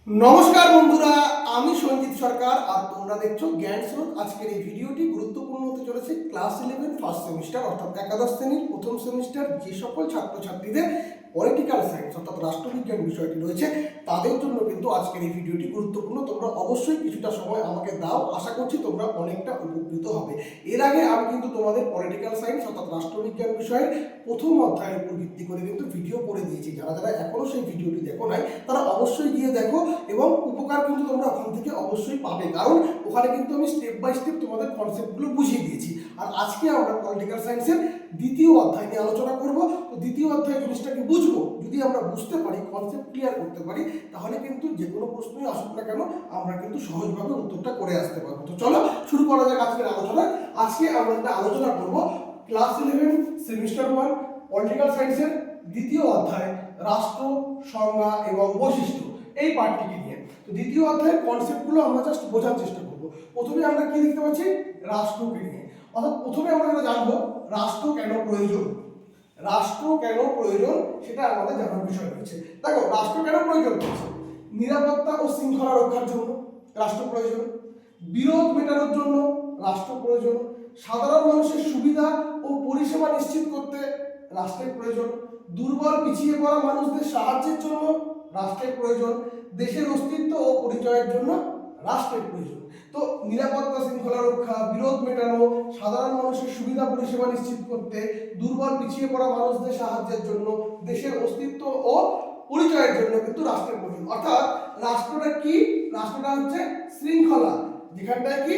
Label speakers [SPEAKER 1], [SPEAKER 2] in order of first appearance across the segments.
[SPEAKER 1] নমস্কার বন্ধুরা, আমি সঞ্জিত সরকার আর তোমরা দেখছো জ্ঞান স্রোত। আজকের এই ভিডিওটি গুরুত্বপূর্ণ হতে চলেছে ক্লাস 11 ফার্স্ট সেমিস্টার অর্থাৎ একাদশ শ্রেণীর প্রথম সেমিস্টার যে সকল ছাত্রছাত্রীদের পলিটিক্যাল সায়েন্স অর্থাৎ রাষ্ট্রবিজ্ঞান বিষয়টি রয়েছে তাদের জন্য কিন্তু আজকের এই ভিডিওটি গুরুত্বপূর্ণ। তোমরা অবশ্যই কিছুটা সময় আমাকে দাও, আশা করছি তোমরা অনেকটা উপকৃত হবে। এর আগে আমি কিন্তু তোমাদের পলিটিক্যাল সায়েন্স অর্থাৎ রাষ্ট্রবিজ্ঞান বিষয়ের প্রথম অধ্যায়ের উপর ভিত্তি করে কিন্তু ভিডিও করে দিয়েছি। যারা যারা এখনও সেই ভিডিওটি দেখো নাই তারা অবশ্যই গিয়ে দেখো এবং উপকার কিন্তু তোমরা ওখান থেকে অবশ্যই পাবে, কারণ ওখানে কিন্তু আমি স্টেপ বাই স্টেপ তোমাদের কনসেপ্টগুলো বুঝিয়ে দিয়েছি। আর আজকে আমরা পলিটিক্যাল সায়েন্সের দ্বিতীয় অধ্যায় নিয়ে আলোচনা করব। তো দ্বিতীয় অধ্যায় জিনিসটাকে বুঝবো, যদি আমরা বুঝতে পারি, কনসেপ্ট ক্লিয়ার করতে পারি, তাহলে কিন্তু যে কোনো প্রশ্নই আসুক না কেন আমরা কিন্তু সহজভাবে উত্তরটা করে আসতে পারবো। তো চলো শুরু করা যাক আজকের আলোচনা। আজকে আমরা যেটা আলোচনা করব ক্লাস 11 সেমিস্টার 1 পলিটিক্যাল সায়েন্সের দ্বিতীয় অধ্যায় রাষ্ট্র, সংজ্ঞা এবং বৈশিষ্ট্য, এই পার্টটিকে নিয়ে। তো দ্বিতীয় অধ্যায়ের কনসেপ্টগুলো আমরা জাস্ট বোঝার চেষ্টা করব। প্রথমে আমরা কি দেখতে পাচ্ছি, রাষ্ট্রকে নিয়ে। অর্থাৎ প্রথমে আমরা যেটা জানবো রাষ্ট্র কেন প্রয়োজন। রাষ্ট্র কেন প্রয়োজন সেটা আমাদের জানার বিষয় রয়েছে। দেখো, রাষ্ট্র কেন প্রয়োজন হচ্ছে, নিরাপত্তা ও শৃঙ্খলা রক্ষার জন্য রাষ্ট্র প্রয়োজন, বিরোধ মেটানোর জন্য রাষ্ট্র প্রয়োজন, সাধারণ মানুষের সুবিধা ও পরিষেবা নিশ্চিত করতে রাষ্ট্রের প্রয়োজন, দুর্বল পিছিয়ে পড়া মানুষদের সাহায্যের জন্য রাষ্ট্রের প্রয়োজন, দেশের অস্তিত্ব ও পরিচয়ের জন্য রাষ্ট্রের প্রয়োজন। তো নিরাপত্তা শৃঙ্খলা রক্ষা, বিরোধ মেটানো, সাধারণ মানুষের সুবিধা পরিষেবা নিশ্চিত করতে, দুর্বল পিছিয়ে পড়া মানুষদের সাহায্যের জন্য, দেশের অস্তিত্ব ও পরিচয়ের জন্য কিন্তু রাষ্ট্রের প্রয়োজন। অর্থাৎ রাষ্ট্রটা কি, রাষ্ট্রটা হচ্ছে শৃঙ্খলা, যেখানটায় কি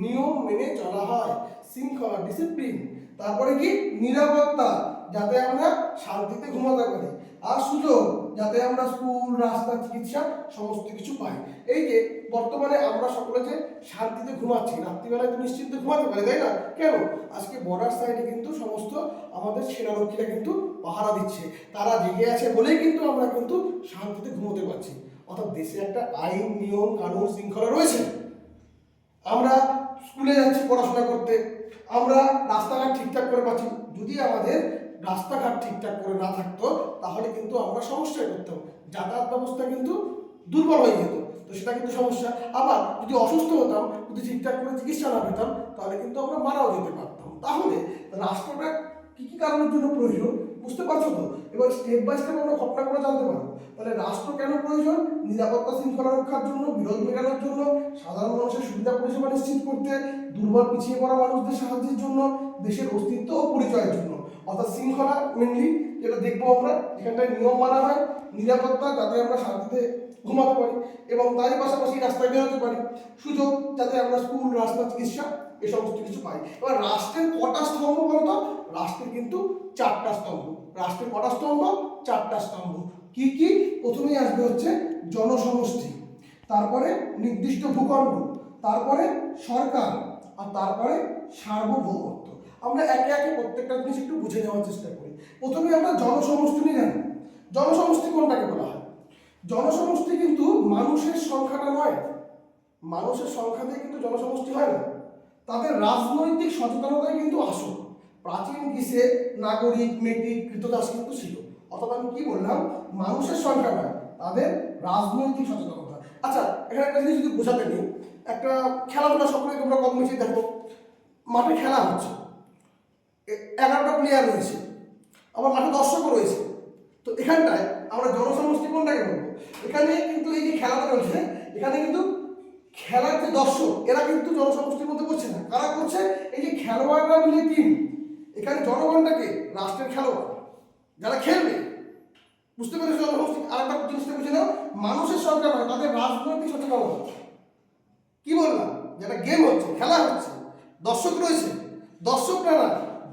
[SPEAKER 1] নিয়ম মেনে চলা হয়, শৃঙ্খলা ডিসিপ্লিন। তারপরে কি নিরাপত্তা, যাতে আমরা শান্তিতে ঘুমাতে পারি, আর সুযোগ, যাতে আমরা স্কুল, রাস্তা, চিকিৎসা সমস্ত কিছু পাই। এই যে বর্তমানে আমরা সকলে যে শান্তিতে ঘুমাচ্ছি, রাত্রিবেলায় তো নিশ্চিন্তে ঘুমাতে পারি, তাই না? কেন? আজকে বর্ডার সাইডে কিন্তু সমস্ত আমাদের সেনারক্ষীরা কিন্তু পাহারা দিচ্ছে, তারা জেগে আছে বলেই কিন্তু আমরা কিন্তু শান্তিতে ঘুমোতে পারছি। অর্থাৎ দেশে একটা আইন, নিয়ম, কানুন, শৃঙ্খলা রয়েছে। আমরা স্কুলে যাচ্ছি পড়াশোনা করতে, আমরা রাস্তাঘাট ঠিকঠাক করে পাচ্ছি। যদি আমাদের রাস্তাঘাট ঠিকঠাক করে না থাকতো তাহলে কিন্তু আমরা সমস্যায় পড়তাম, যাতায়াত ব্যবস্থা কিন্তু দুর্বল হয়ে যেত, তো সেটা কিন্তু সমস্যা। আবার যদি অসুস্থ হতাম, যদি ঠিকঠাক করে চিকিৎসা না পেতাম, তাহলে কিন্তু আমরা মারাও যেতে পারতাম। তাহলে রাষ্ট্রটা কী কী কারণের জন্য প্রয়োজন বুঝতে পারছো তো? এবার স্টেপ বাই স্টেপ আমরা ঘটনাগুলো জানতে পারবো। তাহলে রাষ্ট্র কেন প্রয়োজন, নিরাপত্তা শৃঙ্খলা রক্ষার জন্য, বিরোধ মেটানোর জন্য, সাধারণ মানুষের সুবিধা পরিষেবা নিশ্চিত করতে, দুর্বল পিছিয়ে পড়া মানুষদের সাহায্যের জন্য, দেশের অস্তিত্ব ও পরিচয়ের জন্য। অর্থাৎ শৃঙ্খলা মেনলি যেটা দেখবো আমরা, যেখানটায় নিয়ম মানা হয়, নিরাপত্তা, যাতে আমরা শান্তিতে ঘুমাতে পারি এবং তারই পাশাপাশি রাস্তায় বেরোতে পারি, সুযোগ, যাতে আমরা স্কুল, রাস্তা, চিকিৎসা এই সমস্ত কিছু পাই। এবার রাষ্ট্রের কটা স্তম্ভ বলতো? রাষ্ট্রের কিন্তু 4টা স্তম্ভ। রাষ্ট্রের কটা স্তম্ভ? 4টা স্তম্ভ। কি কি? প্রথমেই আসবে হচ্ছে জনসমষ্টি, তারপরে নির্দিষ্ট ভূখণ্ড, তারপরে সরকার, আর তারপরে সার্বভৌমত্ব। আমরা একে একে প্রত্যেকটা জিনিস একটু বুঝে নেওয়ার চেষ্টা করি। প্রথমে আমরা জনসমষ্টি নিয়ে জানি। জনসমষ্টি কোনটাকে বলা হয়? জনসমষ্টি কিন্তু মানুষের সংখ্যাটা নয়, মানুষের সংখ্যাতে কিন্তু জনসমষ্টি হয় না, তাদের রাজনৈতিক সচেতনতাই কিন্তু আসল। প্রাচীন গ্রীসে নাগরিক, মেটিক, কৃতদাস কিন্তু ছিল। অর্থাৎ আমি কি বললাম, মানুষের সংখ্যা নয়, তাদের রাজনৈতিক সচেতনতা। আচ্ছা, এখানে একটা জিনিস যদি বোঝাতে নিই, একটা খেলাধুলা সকলে তোমরা কম বেশি দেখো, মাঠে খেলা হচ্ছে, 11টা প্লেয়ার রয়েছে, আবার মাঠে দর্শকও রয়েছে। তো এখানটায় আমরা জনসমষ্টি কোনটাকে বলবো? এখানে কিন্তু এই যে খেলাটা চলছে, এখানে কিন্তু খেলার যে দর্শক এরা কিন্তু জনসমষ্টির মধ্যে করছে না। কারা করছে? এই যে খেলোয়াড়রা মিলে টিম। এখানে জনগণটাকে রাষ্ট্রের খেলোয়াড় যারা খেলবে, বুঝতে পেরেছো জনসমষ্টি? আরেকটা জিনিসটা বুঝে নাও, মানুষের সংখ্যা নয়, তাদের রাজনৈতিক সচেতনতা। কি বললাম? যেটা গেম হচ্ছে, খেলা হচ্ছে, দর্শক রয়েছে, দর্শকরা না,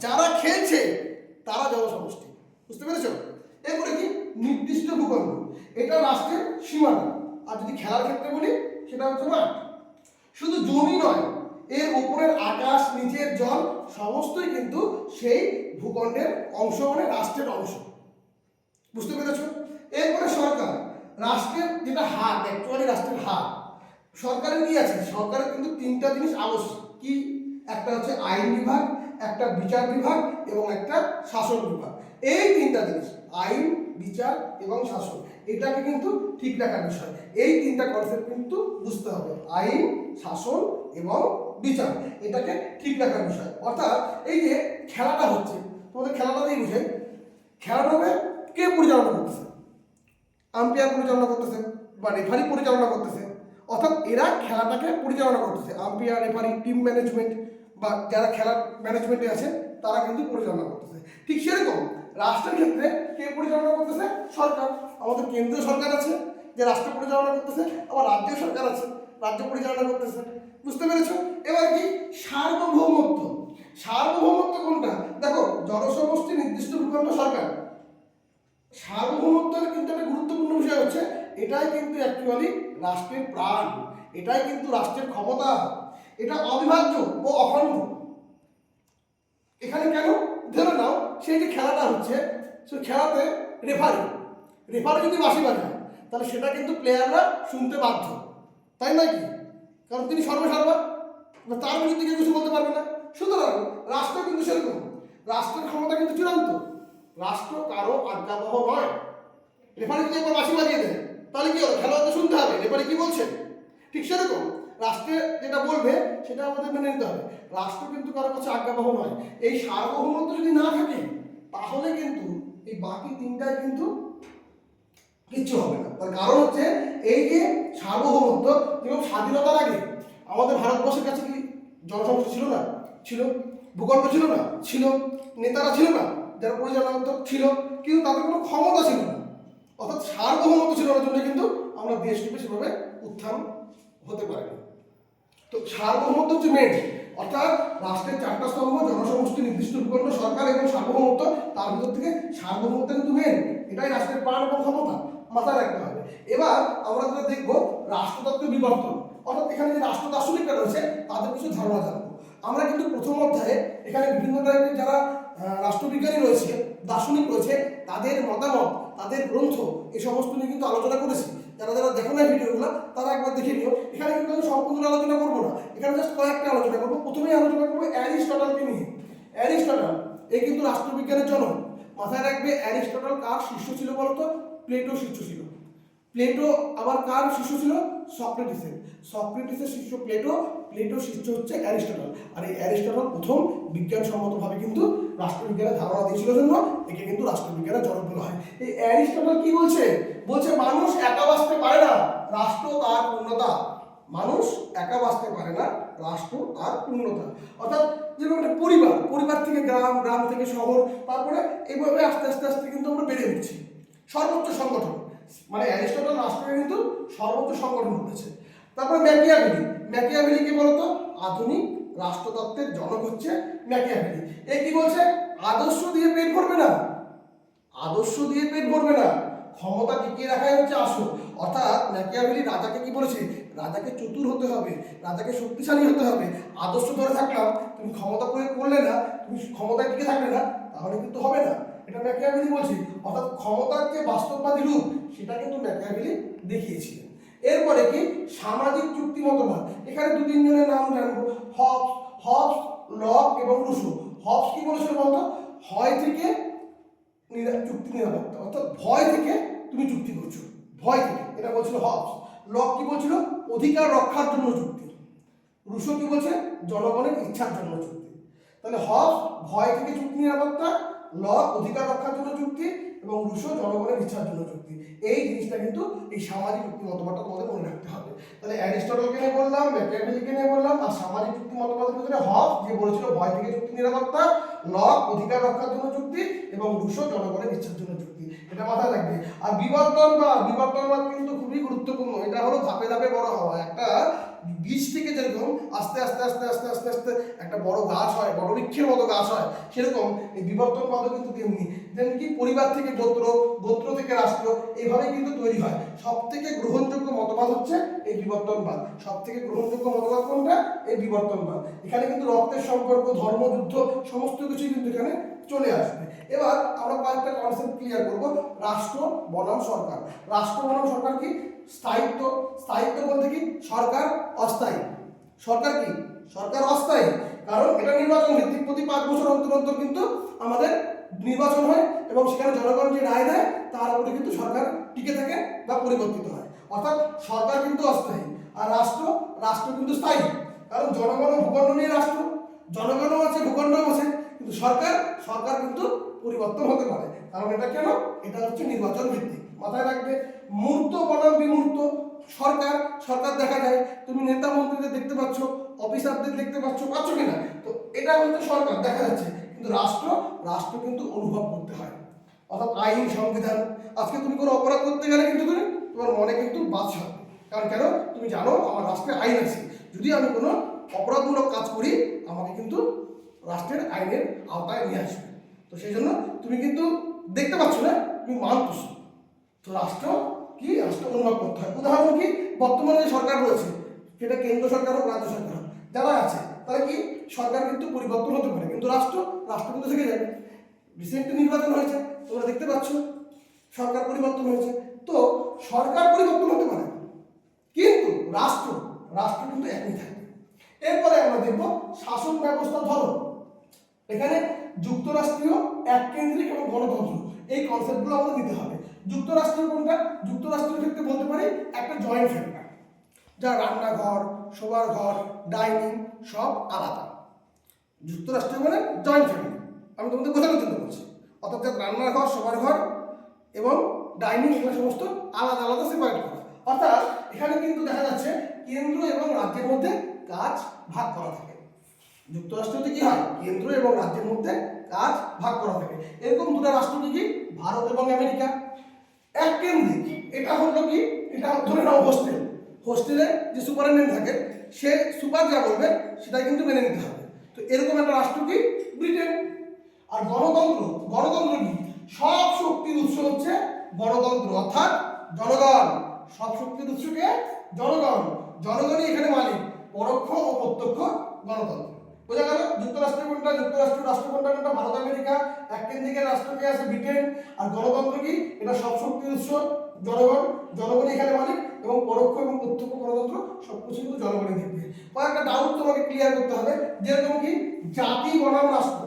[SPEAKER 1] যারা খেলছে তারা জনসমষ্টি। বুঝতে পেরেছো? এরপরে কি নির্দিষ্ট ভূখণ্ড, এটা রাষ্ট্রের সীমানা। আর যদি খেলার ক্ষেত্রে বলি সেটা হচ্ছে মাঠ। শুধু জমি নয়, এর উপরের আকাশ, নিচের জল সমস্তই কিন্তু সেই ভূখণ্ডের অংশ, মানে রাষ্ট্রের অংশ। বুঝতে পেরেছো? এরপরে সরকার, রাষ্ট্রের যেটা হাত, অ্যাকচুয়ালি রাষ্ট্রের হাত। সরকারের কি আছে? সরকারের কিন্তু 3টা জিনিস আবশ্যক। কি? একটা হচ্ছে আইন বিভাগ, একটা বিচার বিভাগ এবং একটা শাসন বিভাগ। এই 3টা জিনিস, আইন, বিচার এবং শাসন, এটাকে কিন্তু ঠিক রাখার বিষয়। এই তিনটা কনসেপ্ট কিন্তু বুঝতে হবে, আইন, শাসন এবং বিচার, এটাকে ঠিক রাখার বিষয়। অর্থাৎ এই যে খেলাটা হচ্ছে, তোমাদের খেলাটা দিয়ে বুঝে, খেলাটা হবে কে পরিচালনা করতেছে? আম্পায়ার পরিচালনা করতেছে বা রেফারি পরিচালনা করতেছে, অর্থাৎ এরা খেলাটাকে পরিচালনা করতেছে। আম্পায়ার, রেফারি, টিম ম্যানেজমেন্ট বা যারা খেলার ম্যানেজমেন্টে আছে তারা কিন্তু পরিচালনা করতেছে। ঠিক সেরকম রাষ্ট্রের ক্ষেত্রে কে পরিচালনা করতেছে? সরকার। আমাদের কেন্দ্রীয় সরকার আছে যে রাষ্ট্র পরিচালনা করতেছে, আবার রাজ্য সরকার আছে রাজ্য পরিচালনা করতেছে। বুঝতে পেরেছো? এবার কি সার্বভৌমত্ব? সার্বভৌমত্ব কোনটা? দেখো, জনসমষ্টি নির্দিষ্ট ভূখণ্ড সরকার, সার্বভৌমত্বের কিন্তু একটা গুরুত্বপূর্ণ বিষয় হচ্ছে এটাই কিন্তু অ্যাকচুয়ালি রাষ্ট্রের প্রাণ, এটাই কিন্তু রাষ্ট্রের ক্ষমতা, এটা অবিভাজ্য ও অখণ্ড। এখানে কেন? ধরে নাও সেই যে খেলাটা হচ্ছে, সেই খেলাতে রেফারি রেফারি যদি বাঁশি বাজায় তাহলে সেটা কিন্তু প্লেয়াররা শুনতে বাধ্য, তাই নয় কি? কারণ তিনি সর্বসার্বা, তার বিরুদ্ধে কেউ কিছু বলতে পারবে না। সুতরাং রাষ্ট্র কিন্তু সেরকম, রাষ্ট্রের ক্ষমতা কিন্তু চূড়ান্ত, রাষ্ট্র কারো আজ্ঞাবহ নয়। রেফারি যদি একবার বাঁশি বাজিয়ে দেয় তাহলে কি হবে? খেলোয়াড়কে শুনতে হবে রেফারি কি বলছে। ঠিক সেরকম রাষ্ট্রে যেটা বলবে সেটা আমাদের মেনে নিতে হবে। রাষ্ট্র কিন্তু কারো কাছে আজ্ঞাবহ নয়। এই সার্বভৌমত্ব যদি না থাকে তাহলে কিন্তু এই বাকি তিনটায় কিন্তু কিচ্ছু হবে না। তার কারণ হচ্ছে এই যে সার্বভৌমত্ব, যেমন স্বাধীনতার আগে আমাদের ভারতবর্ষের কাছে কি জনসমষ্টি ছিল না? ছিল। ভূখণ্ড ছিল না? ছিল। নেতারা ছিল না যারা পরিচালনা করতো? ছিল। কিন্তু তাদের কোনো ক্ষমতা ছিল না, অর্থাৎ সার্বভৌমত্ব ছিল না জন্য কিন্তু আমরা দেশটিকে সেভাবে উত্থান হতে পারিনি। তো সার্বভৌমত্ব হচ্ছে মেন, অর্থাৎ রাষ্ট্রের চারটা স্তম্ভ, জনসমষ্টি নির্দিষ্ট ভূখণ্ড সরকার এবং সার্বভৌমত্ব, তার ভিতর থেকে সার্বভৌমত্ব কিন্তু মেন, এটাই রাষ্ট্রের প্রাণ এবং ক্ষমতা, মাথায় রাখতে হবে। এবার আমরা যেটা দেখবো রাষ্ট্রতত্ত্বের বিবর্তন, অর্থাৎ এখানে যে রাষ্ট্র দার্শনিকরা রয়েছে তাদের কিছু ধারণা জানবো। আমরা কিন্তু প্রথম অধ্যায়ে এখানে বিভিন্ন টাইপের যারা রাষ্ট্রবিজ্ঞানী রয়েছে, দার্শনিক রয়েছে, তাদের মতামত, তাদের গ্রন্থ, এই সমস্ত নিয়ে কিন্তু আলোচনা করেছি। যারা যারা দেখো না ভিডিওগুলো তারা একবার দেখে নিও। এখানে কিন্তু আমি সম্পূর্ণ আলোচনা করবো না, এখানে জাস্ট কয়েকটা আলোচনা করবো। প্রথমেই আলোচনা করবো অ্যারিস্টটলকে নিয়ে। অ্যারিস্টটল এই কিন্তু রাষ্ট্রবিজ্ঞানের জনক। মাথায় রাখবে, অ্যারিস্টটল কার শিষ্য ছিল বলতো? প্লেটোর শিষ্য ছিল। প্লেটো আবার কার শিষ্য ছিল? সক্রেটিসের। সক্রেটিসের শিষ্য প্লেটো, প্লেটোর শিষ্য হচ্ছে অ্যারিস্টটল। আর এই অ্যারিস্টটল প্রথম বিজ্ঞানসম্মতভাবে কিন্তু রাষ্ট্রবিজ্ঞানের ধারণা দিয়েছিল জন্য একে কিন্তু রাষ্ট্রবিজ্ঞানের জনক বলা হয়। এই অ্যারিস্টটল কি বলছে? বলছে মানুষ একা বাঁচতে পারে না, রাষ্ট্র তার পূর্ণতা। মানুষ একা বাঁচতে পারে না, রাষ্ট্র তার পূর্ণতা। অর্থাৎ যেরকম একটা পরিবার, পরিবার থেকে গ্রাম, গ্রাম থেকে শহর, তারপরে এইভাবে আস্তে আস্তে আস্তে কিন্তু আমরা বেড়ে উঠছি। সর্বোচ্চ সংগঠন মানে অ্যারিস্টটল রাষ্ট্রকে কিন্তু সর্বোচ্চ সংগঠন করেছে। তারপরে ম্যাকিয়াভেলি। ম্যাকিয়াভেলি কি বলতো? আধুনিক রাষ্ট্রতত্ত্বের জনক হচ্ছে ম্যাকিয়াভেলি। এ কি বলছে? আদর্শ দিয়ে পেট ভরবে না, আদর্শ দিয়ে পেট ভরবে না, ক্ষমতা টিকিয়ে রাখাই হচ্ছে আসল। অর্থাৎ ম্যাকিয়াভেলি রাজাকে কি বলেছে? রাজাকে চতুর হতে হবে, রাজাকে শক্তিশালী হতে হবে। আদর্শ ধরে থাকলাম, তুমি ক্ষমতা প্রয়োগ করলে না, তুমি ক্ষমতায় টিকে থাকলে না, তাহলে কিন্তু হবে না। এটা ম্যাকিয়াভেলি বলছি। অর্থাৎ ক্ষমতার যে বাস্তববাদী রূপ সেটা কিন্তু ম্যাকিয়াভেলি দেখিয়েছিলেন। এরপরে কি? সামাজিক চুক্তি মতবাদ। এখানে দু তিনজনের নাম জানবো, হবস, হবস, লক এবং রুসো। হবস কি বলেছিল বলতো? হয় থেকে চুক্তি নিরাপত্তা, অর্থাৎ ভয় থেকে তুমি চুক্তি করছো, ভয় থেকে, এটা বলছিল হবস। লক কি বলছিল? অধিকার রক্ষার জন্য চুক্তি। রুসো কি বলছে? জনগণের ইচ্ছার জন্য চুক্তি। তাহলে হবস ভয় থেকে চুক্তি নিরাপত্তা, লক অধিকার রক্ষার জন্য চুক্তি, এবং রুসো জনগণের ইচ্ছার জন্য চুক্তি। এই জিনিসটা কিন্তু এই সামাজিক চুক্তি মতবাদটা তোমাদের মনে রাখতে হবে। তাহলে অ্যারিস্টটলকে নিয়ে বললাম, ম্যাকিয়াভেলিকে নিয়ে বললাম, আর সামাজিক চুক্তি মতবাদের ভিতরে হবস যে বলেছিল ভয় থেকে চুক্তি নিরাপত্তা, লক অধিকার রক্ষার জন্য চুক্তি, এবং রুসো জনগণের ইচ্ছার জন্য চুক্তি, এটা মাথায় রাখবে। আর বিবর্তনবাদ, বিবর্তনবাদ কিন্তু খুবই গুরুত্বপূর্ণ। এটা হলো ধাপে ধাপে বড় হওয়া। একটা বীজ থেকে যেরকম আস্তে আস্তে আস্তে আস্তে আস্তে আস্তে একটা বড় গাছ হয়, বড় বৃক্ষের মতো গাছ হয়, সেরকম এই বিবর্তনবাদও কিন্তু তেমনি। যেমন কি পরিবার থেকে গোত্র, গোত্র থেকে রাষ্ট্র, এইভাবেই কিন্তু তৈরি হয়। সব থেকে গ্রহণযোগ্য মতবাদ হচ্ছে এই বিবর্তনবাদ। সব থেকে গ্রহণযোগ্য মতবাদ কোনটা? এই বিবর্তনবাদ। এখানে কিন্তু রক্তের সম্পর্ক, ধর্মযুদ্ধ সমস্ত কিছুই কিন্তু এখানে চলে আসবে। এবার আমরা কয়েকটা কনসেপ্ট ক্লিয়ার করব। রাষ্ট্র বনাম সরকার। রাষ্ট্র বনাম সরকার কি? স্থায়িত্ব। স্থায়িত্ব বলতে কি? সরকার অস্থায়ী। সরকার কি? সরকার অস্থায়ী, কারণ এটা নির্বাচন ভিত্তিক। প্রতি 5 বছর অন্তর অন্তর কিন্তু আমাদের নির্বাচন হয় এবং সেখানে জনগণ যে রায় দেয় তার উপরে কিন্তু সরকার টিকে থাকে বা পরিবর্তিত হয়। অর্থাৎ সরকার কিন্তু অস্থায়ী আর রাষ্ট্র কিন্তু স্থায়ী, কারণ জনগণ ভূখণ্ড নিয়ে রাষ্ট্র, জনগণও আছে ভূখণ্ডও আছে, কিন্তু সরকার কিন্তু পরিবর্তন হতে পারে। কারণ এটা কেন? এটা হচ্ছে নির্বাচন ভিত্তিক। মাথায় রাখবে, মূর্ত বনাম বিমূর্ত সরকার দেখা যায়, তুমি নেতা মন্ত্রীদের দেখতে পাচ্ছ, অফিসারদের দেখতে পাচ্ছ কিনা? তো এটা হচ্ছে সরকার দেখা যাচ্ছে, কিন্তু রাষ্ট্র কিন্তু অনুভব করতে হয়। অর্থাৎ আইন, সংবিধান। আজকে তুমি কোনো অপরাধ করতে গেলে কিন্তু তোমার মনে কিন্তু বাধা হবে, কারণ কেন? তুমি জানো আমার রাষ্ট্রে আইন আছে, যদি আমি কোনো অপরাধমূলক কাজ করি আমাকে কিন্তু রাষ্ট্রের আইনের আওতায় নিয়ে আসবে। তো সেই জন্য তুমি কিন্তু দেখতে পাচ্ছ না, তুমি মানতেছ। তো রাষ্ট্র অনুভব করতে হয়। উদাহরণ কি? বর্তমানে যে সরকার রয়েছে, সেটা কেন্দ্র সরকার হোক, রাজ্য সরকার হোক, যারা আছে তারা কি সরকার কিন্তু পরিবর্তন হতে পারে, কিন্তু রাষ্ট্র কিন্তু থেকে যাবে। রিসেন্টলি নির্বাচন হয়েছে, তোমরা দেখতে পাচ্ছ সরকার পরিবর্তন হয়েছে। তো সরকার পরিবর্তন হতে পারে, কিন্তু রাষ্ট্র কিন্তু একই থাকে। এরপরে আমরা দেখব শাসন ব্যবস্থার ধরন। এখানে যুক্তরাষ্ট্রীয়, এককেন্দ্রিক এবং গণতন্ত্র, এই কনসেপ্টগুলো আমাদের দিতে হবে। যুক্তরাষ্ট্রীয় কোনটা? যুক্তরাষ্ট্রের ক্ষেত্রে বলতে পারি একটা জয়েন্ট ফ্যামিলি, যা রান্নাঘর, শোবার ঘর, ডাইনিং সব আলাদা। যুক্তরাষ্ট্রীয় মানে জয়েন্ট ফ্যামিলি, আমি তোমাদের বোঝানোর জন্য বলছি। অর্থাৎ রান্নাঘর, শোবার ঘর এবং ডাইনিং এগুলো সমস্ত আলাদা আলাদা সেপারেট করা। অর্থাৎ এখানে কিন্তু দেখা যাচ্ছে কেন্দ্র এবং রাজ্যের মধ্যে কাজ ভাগ করা থাকে। যুক্তরাষ্ট্রতে কি হয়? কেন্দ্র এবং রাজ্যের মধ্যে কাজ ভাগ করা থাকে। এরকম দুটো রাষ্ট্র কি? ভারত এবং আমেরিকা। এককেন্দ্রিক এটা হলো কি? এটা ধরে নাও হোস্টেলে যে সুপারিনটেন্ডেন্ট থাকে, সে সুপার যা বলবে সেটাই কিন্তু মেনে নিতে হবে। তো এরকম একটা রাষ্ট্র কি? ব্রিটেন। আর গণতন্ত্র কি? সব শক্তির উৎস হচ্ছে গণতন্ত্র, অর্থাৎ জনগণ। সব শক্তির উৎসকে জনগণই এখানে মালিক, পরোক্ষ ও প্রত্যক্ষ গণতন্ত্র। বোঝা গেল? যুক্তরাষ্ট্রের কোনটা? যুক্তরাষ্ট্রের রাষ্ট্র কোনটা? ভারত আমেরিকা। এককেন্দ্রিকের রাষ্ট্রকে আছে ব্রিটেন। আর গণতন্ত্র কি? এটা সব শক্তির উৎস জনগণই এখানে মালিক, এবং পরোক্ষ এবং প্রত্যক্ষ গণতন্ত্র সবকিছু কিন্তু জনগণই দেখবে। কয়েকটা ডাউট তোমাকে ক্লিয়ার করতে হবে, যেরকম কি জাতি বনাম রাষ্ট্র।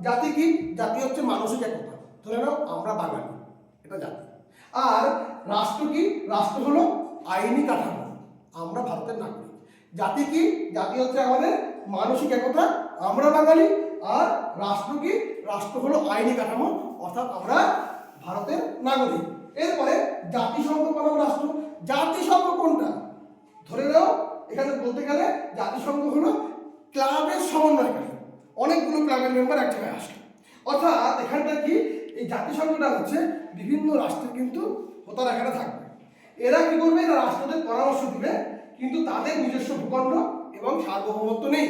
[SPEAKER 1] জাতি কি? জাতি হচ্ছে মানসিক একতা। ধরে নাও আমরা বাঙালি, এটা জাতি। আর রাষ্ট্র কি? রাষ্ট্র হলো আইনি কাঠামো, আমরা ভারতের নাগরিক। জাতি কি? জাতি হচ্ছে আমাদের মানসিক একতা, আমরা বাঙালি। আর রাষ্ট্র কি? রাষ্ট্র হলো আইনি কাঠামো, অর্থাৎ আমরা ভারতের নাগরিক। এরপরে জাতিসংঘ বনাম রাষ্ট্র। জাতিসংঘ কোনটা? ধরে নাও এখানে বলতে গেলে জাতিসংঘ হলো ক্লাবের সমন্বয়কারী, অনেকগুলো ক্লাবের মেম্বার এক জায়গায় আসে। অর্থাৎ এখানটা কি? এই জাতিসংঘটা হচ্ছে বিভিন্ন রাষ্ট্রের কিন্তু হোতারা এখানে থাকবে। এরা কি করবে? এরা রাষ্ট্রদের পরামর্শ দিবে, কিন্তু তাদের নিজস্ব ভূখণ্ড এবং সার্বভৌমত্ব নেই।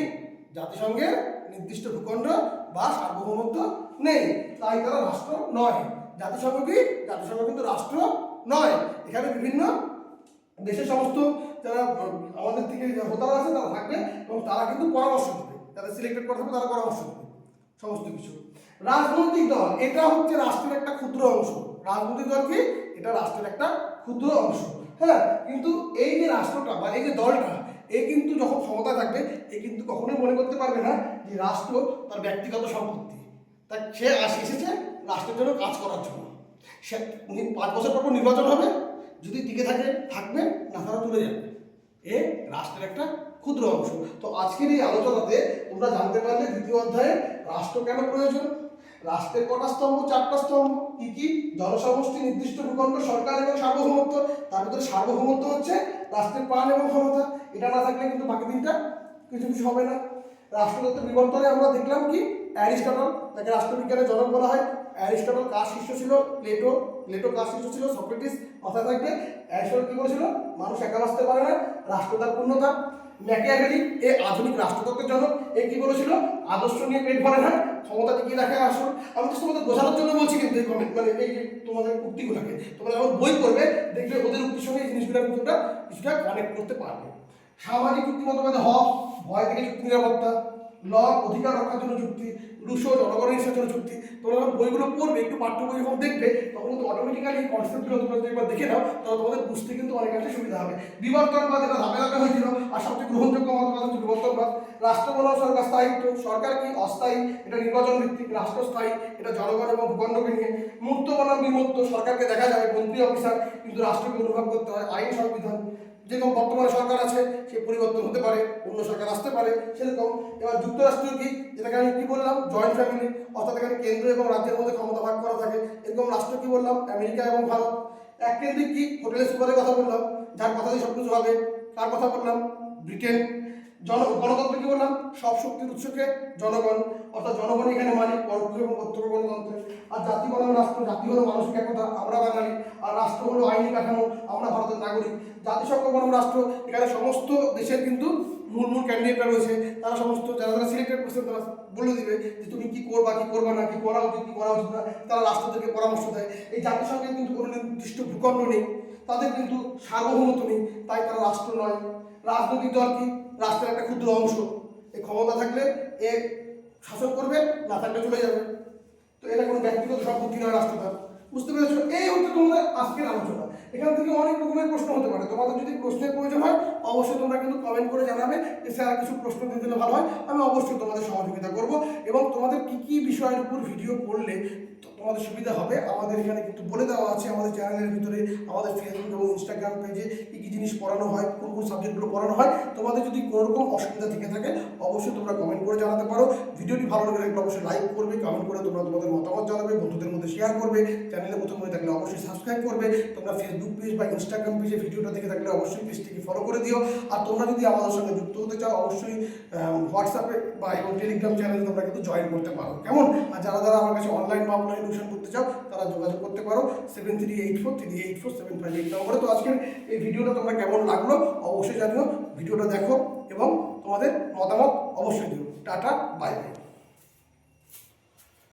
[SPEAKER 1] জাতিসংঘের নির্দিষ্ট ভূখণ্ড বা সার্বভৌমত্ব নেই, তাই তারা রাষ্ট্র নয়। জাতিসংঘ কিন্তু রাষ্ট্র নয়। এখানে বিভিন্ন দেশের সমস্ত যারা আমাদের থেকে হোতারা আছে তারা থাকবে, এবং তারা কিন্তু পরামর্শ দেবে, যারা সিলেক্টেড করা হবে তারা পরামর্শ দেবে সমস্ত কিছু। রাজনৈতিক দল, এটা হচ্ছে রাষ্ট্রের একটা ক্ষুদ্র অংশ। রাজনৈতিক দল কি? এটা রাষ্ট্রের একটা ক্ষুদ্র অংশ। হ্যাঁ, কিন্তু এই যে রাষ্ট্রটা বা এই যে দলটা, এ কিন্তু যখন ক্ষমতায় থাকবে, এ কিন্তু কখনোই মনে করতে পারবে না যে রাষ্ট্র তার ব্যক্তিগত সম্পত্তি। তাই সে এসেছে রাষ্ট্রের জন্য কাজ করার জন্য। সে 5 বছর পর নির্বাচন হবে, যদি টিকে থাকবে, না তারা তুলে যাবে। এ রাষ্ট্রের একটা ক্ষুদ্র অংশ। তো আজকের এই আলোচনাতে তোমরা জানতে পারলে দ্বিতীয় অধ্যায়ে রাষ্ট্র কেন প্রয়োজন। রাষ্ট্রের কটা স্তম্ভ? 4টা স্তম্ভ। কি কি? জনসমষ্টি, নির্দিষ্ট ভূখণ্ড, সরকার এবং সার্বভৌমত্ব। তার ভিতরে সার্বভৌমত্ব হচ্ছে রাষ্ট্রের প্রাণ এবং ক্ষমতা। এটা না থাকলে কিন্তু বাকি 3টা কিছু হবে না। রাষ্ট্রতত্ত্বের বিবর্তনে আমরা দেখলাম কি অ্যারিস্টটল, তাকে রাষ্ট্রবিজ্ঞানের জনক বলা হয়। অ্যারিস্টটল কার শিষ্য ছিল? প্লেটো কার শিষ্য ছিল? সক্রেটিস। মাথায় থাকবে অ্যারিস্টটল কি বলেছিল? মানুষ একা বাঁচতে পারে না, রাষ্ট্র তার পূর্ণতা। ম্যাকিয়াভেলি এ আধুনিক রাষ্ট্রতত্ত্বের জনক, এ কি বলেছিল? আদর্শ নিয়ে পেট ভরে না, ক্ষমতা টিকিয়ে রাখা আসল। আমি তো তোমাদের বোঝানোর জন্য বলছি, কিন্তু এই কমেন্ট মানে এই যে তোমাদের উক্তিগুলোকে তোমরা যখন বই করবে দেখবে ওদের উক্তির সঙ্গে এই জিনিসগুলো তোমরা কিছুটা কানেক্ট করতে পারবে। সামাজিক যুক্তিমতবাদে হক, ভয় থেকে যুক্তি নিরাপত্তা। ল অধিকার রক্ষার জন্য চুক্তি, রুশো জনগণের হিসাবের জন্য চুক্তি। তোমরা যখন বইগুলো পড়বে, একটু পাঠ্য বই যখন দেখবে, তখন কিন্তু অটোমেটিক্যালি এই কনসেপ্টগুলো তোমরা যদি একবার দেখে নাও, তাহলে তোমাদের বুঝতে কিন্তু অনেকাংশে সুবিধা হবে। বিবর্তনবাদ, এটা ধাপে ধাপে হয়েছিল, আর সবচেয়ে গ্রহণযোগ্য মতবাদ হচ্ছে বিবর্তনবাদ। রাষ্ট্র বনাম সরকার স্থায়িত্ব, সরকার কি অস্থায়ী, এটা নির্বাচন ভিত্তিক, রাষ্ট্র স্থায়ী, এটা জনগণ এবং ভূখণ্ডকে নিয়ে। মুক্ত বনাম বিমুক্ত, সরকারকে দেখা যায় মন্ত্রী অফিসার, কিন্তু রাষ্ট্রকে অনুভব করতে হয়। আইন সংবিধান, যেরকম বর্তমানে সরকার আছে সে পরিবর্তন হতে পারে, অন্য সরকার আসতে পারে, সেরকম। এবার যুক্তরাষ্ট্র কি, যেটাকে আমি কি বললাম, জয়েন্ট ফ্যামিলি, অর্থাৎ এখানে কেন্দ্র এবং রাজ্যের মধ্যে ক্ষমতা ভাগ করা থাকে। এরকম রাষ্ট্র কি বললাম, আমেরিকা এবং ভারত। এককেন্দ্রিক কি, হোটেলের সুপারের কথা বললাম, যার কথা দিয়ে সব কিছু হবে। কার কথা বললাম, ব্রিটেন। গণতন্ত্র কি বললাম, সব শক্তির উৎসকে জনগণ, অর্থাৎ জনগণ এখানে মালিক, পরোক্ষ এবং প্রত্যক্ষ গণতন্ত্রে। আর জাতি বনাম রাষ্ট্র, জাতি হলো মানসিক একতা, আমরা বাঙালি, আর রাষ্ট্র হলো আইনি কাঠামো, আমরা ভারতের নাগরিক। জাতিসংঘ বনাম রাষ্ট্র, এখানে সমস্ত দেশের কিন্তু মূল মূল ক্যান্ডিডেটরা রয়েছে, তারা সমস্ত যারা যারা সিলেক্টেড করছে তারা বলে দিবে যে তুমি কি করবা কি করবা না, কি করা উচিত কি করা উচিত না, তারা রাষ্ট্রদেরকে পরামর্শ দেয়। এই জাতিসংঘের কিন্তু কোনো নির্দিষ্ট ভূখণ্ড নেই, তাদের কিন্তু সার্বভৌমত্ব নেই, তাই তারা রাষ্ট্র নয়। রাজনৈতিক দল কি, রাষ্ট্রের একটা ক্ষুদ্র অংশ, এই ক্ষমতা থাকলে এ শাসন করবে, না থাকলে চলে যাবে। তো এটা কোনো ব্যক্তিগত সম্পত্তি নয় রাষ্ট্রটা। বুঝতে পেরেছো? এই হচ্ছে তোমাদের আজকের আলোচনা। এখান থেকে অনেক রকমের প্রশ্ন হতে পারে, তোমাদের যদি প্রশ্নের প্রয়োজন হয় অবশ্যই তোমরা কিন্তু কমেন্ট করে জানাবে যে স্যার কিছু প্রশ্ন দিয়ে দিলে ভালো হয়, আমি অবশ্যই তোমাদের সহযোগিতা করব। এবং তোমাদের কি কি বিষয়ের উপর ভিডিও করলে তোমাদের সুবিধা হবে আমাদের এখানে কিন্তু বলে দেওয়া আছে আমাদের চ্যানেলের ভিতরে, আমাদের ফেসবুক এবং ইনস্টাগ্রাম পেজে কী কী জিনিস পড়ানো হয়, কোন কোন সাবজেক্টগুলো পড়ানো হয়। তোমাদের যদি কোনো রকম অসুবিধা থেকে থাকে অবশ্যই তোমরা কমেন্ট করে জানাতে পারো। ভিডিওটি ভালো লাগলে অবশ্যই লাইক করবে, কমেন্ট করে তোমরা তোমাদের মতামত জানাবে, বন্ধুদের মধ্যে শেয়ার করবে। চ্যানেলে প্রথম হয়ে থাকলে অবশ্যই সাবস্ক্রাইব করবে। তোমরা ফেসবুক পেজ বা ইনস্টাগ্রাম পেজে ভিডিওটা দেখে থাকলে অবশ্যই পেজটিকে ফলো করে দিও। আর তোমরা যদি আমাদের সঙ্গে যুক্ত হতে চাও অবশ্যই হোয়াটসঅ্যাপে বা এবং টেলিগ্রাম চ্যানেলে তোমরা কিন্তু জয়েন করতে পারো, কেমন? আর যারা যারা আমার কাছে অনলাইন বা অফলাইন টিউশন করতে চাও তারা যোগাযোগ করতে পারো 7384384758 নম্বরে। তো আজকের এই ভিডিওটা তোমরা কেমন লাগলো অবশ্যই জানিও, ভিডিওটা দেখো এবং তোমাদের মতামত অবশ্যই দিও। Tata, bye bye.